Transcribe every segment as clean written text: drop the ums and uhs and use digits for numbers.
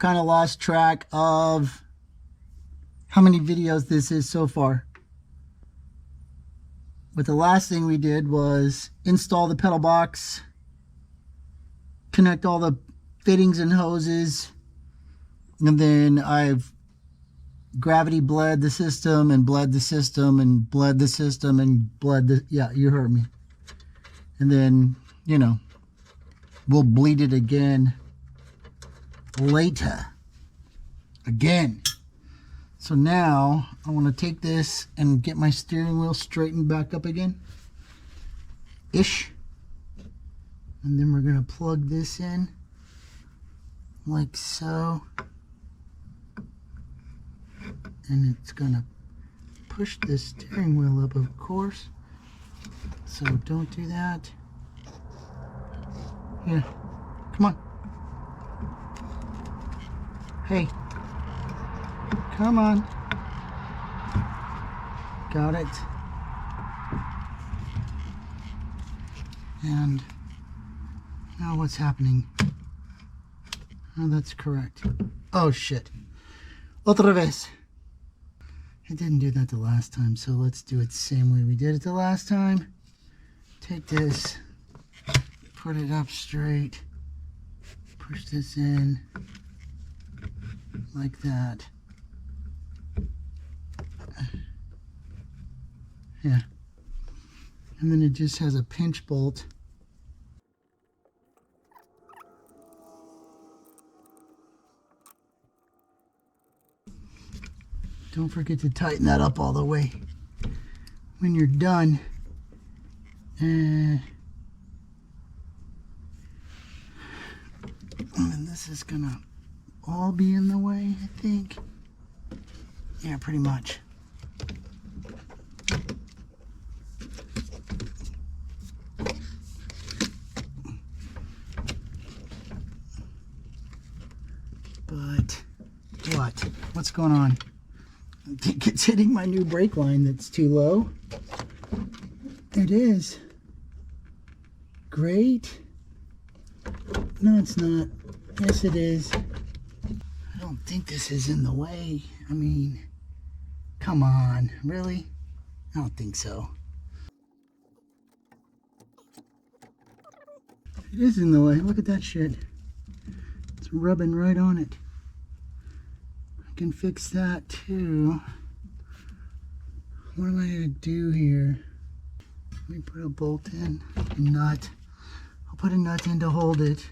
kind of lost track of how many videos this is so far. But the last thing we did was install the pedal box, connect all the fittings and hoses, and then I've gravity bled the system and bled the system and bled the system and bled the, yeah, you heard me. And then, you know, we'll bleed it again later. Again. So now I want to take this and get my steering wheel straightened back up again. Ish. And then we're going to plug this in like so. And it's going to push the steering wheel up, of course. So don't do that. Here. Come on. Hey. Come on. Got it. And now what's happening? Oh, that's correct. Oh, shit. Otra vez. I didn't do that the last time, so let's do it the same way we did it the last time. Take this, put it up straight, push this in like that. Yeah. And then it just has a pinch bolt. Don't forget to tighten that up all the way when you're done. And this is gonna all be in the way, I think. Yeah, pretty much. But what? What's going on? I think it's hitting my new brake line that's too low. It is. Great. No, it's not. Yes, it is. I don't think this is in the way. I mean, come on. Really? I don't think so. It is in the way. Look at that shit. It's rubbing right on it. I can fix that too. What am I going to do here? Let me put a bolt in, a nut. I'll put a nut in to hold it.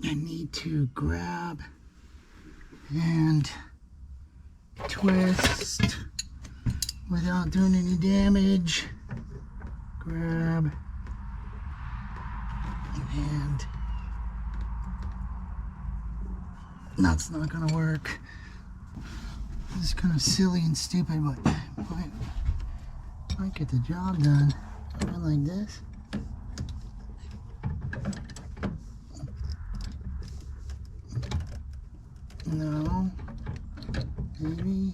I need to grab and twist without doing any damage. Grab and that's not gonna work. This is kind of silly and stupid, but might get the job done. Something like this. No. Maybe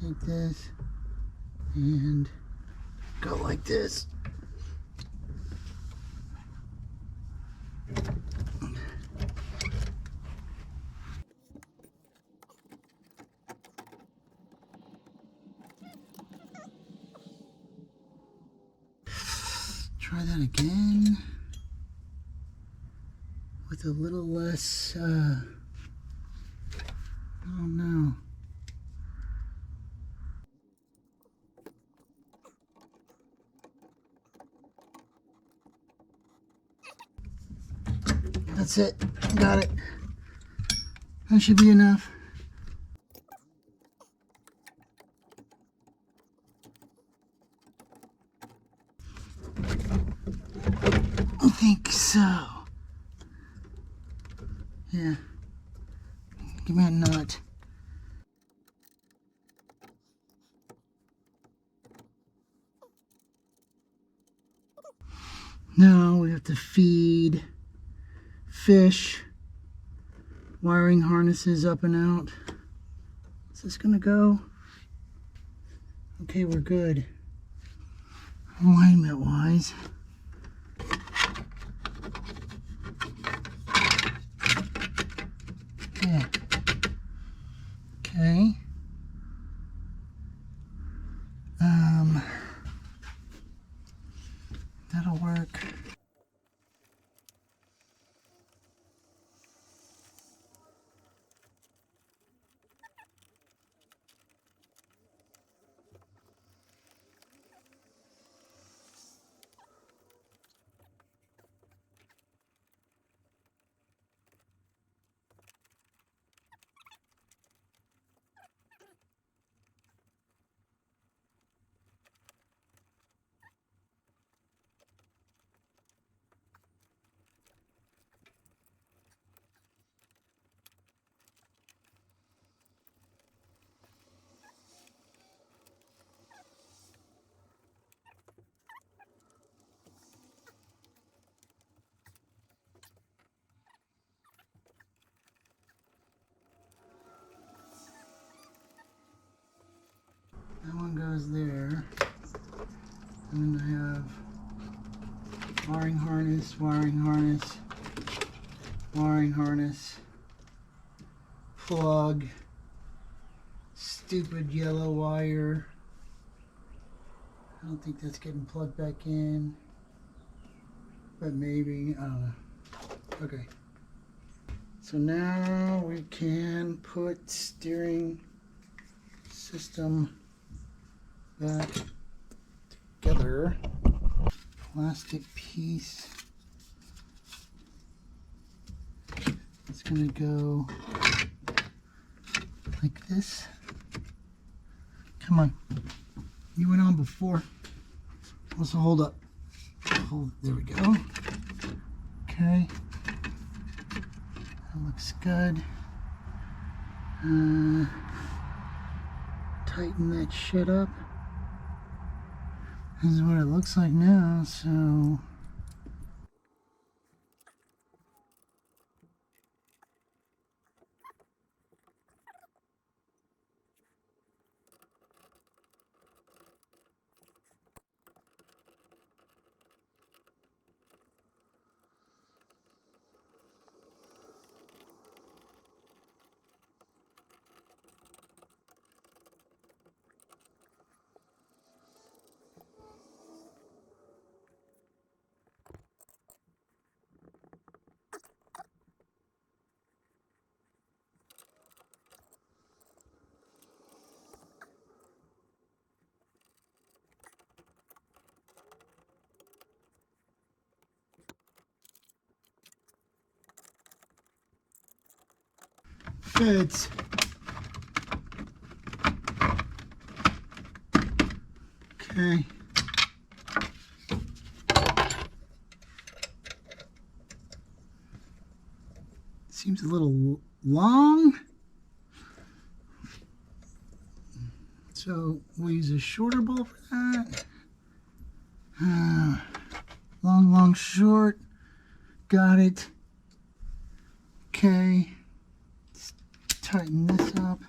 take this and go like this. Try that again with a little less, I don't know. That's it. Got it. That should be enough. I think so. Yeah. Give me a nut. Now we have to feed fish wiring harnesses up and out. Is this gonna go? Okay, we're good. Alignment wise. Yeah. Okay. That'll work. That one goes there. And then I have wiring harness, wiring harness, wiring harness, plug, stupid yellow wire. I don't think that's getting plugged back in, but maybe, I don't know. Okay. So now we can put steering system back together. Plastic piece. It's gonna go like this. Come on. You went on before. Also hold up. Hold, there we go. Okay. That looks good. Tighten that shit up. This is what it looks like now, so fits. Okay. Seems a little long. So we'll use a shorter bolt for that. Long, long, short. Got it. Okay. Let's tighten this up.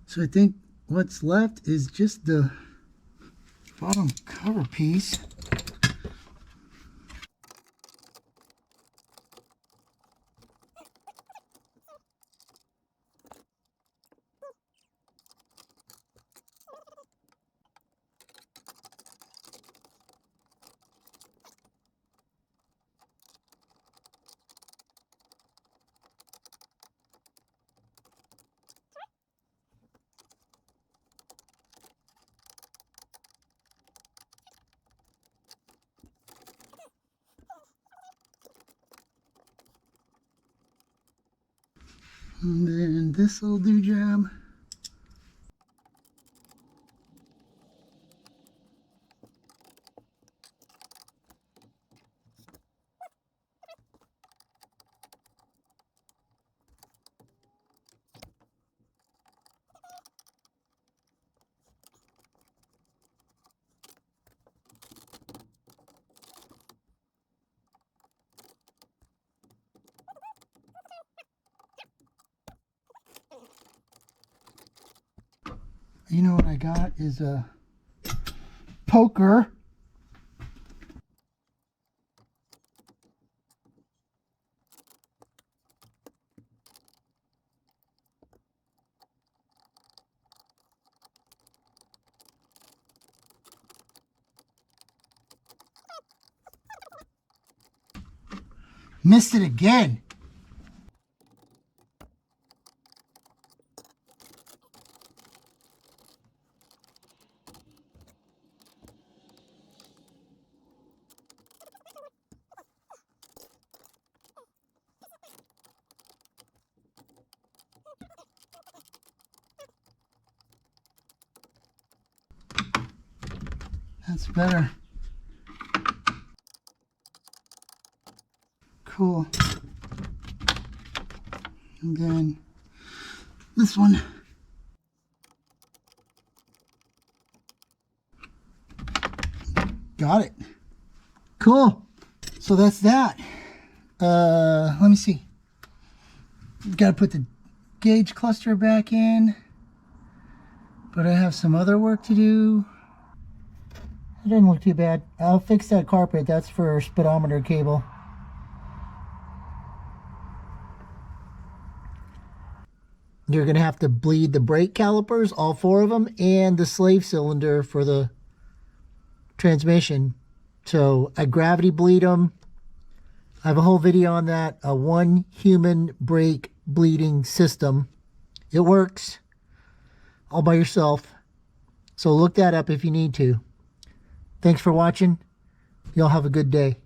So I think what's left is just the bottom cover piece. And then this will do job. You know what I got is a poker. Missed it again. That's better. Cool. And then this one. Got it. Cool. So that's that. Let me see. Got to put the gauge cluster back in. But I have some other work to do. It doesn't look too bad. I'll fix that carpet. That's for speedometer cable. You're going to have to bleed the brake calipers, all 4 of them, and the slave cylinder for the transmission. So I gravity bleed them. I have a whole video on that. A 1 human brake bleeding system. It works all by yourself. So look that up if you need to. Thanks for watching. Y'all have a good day.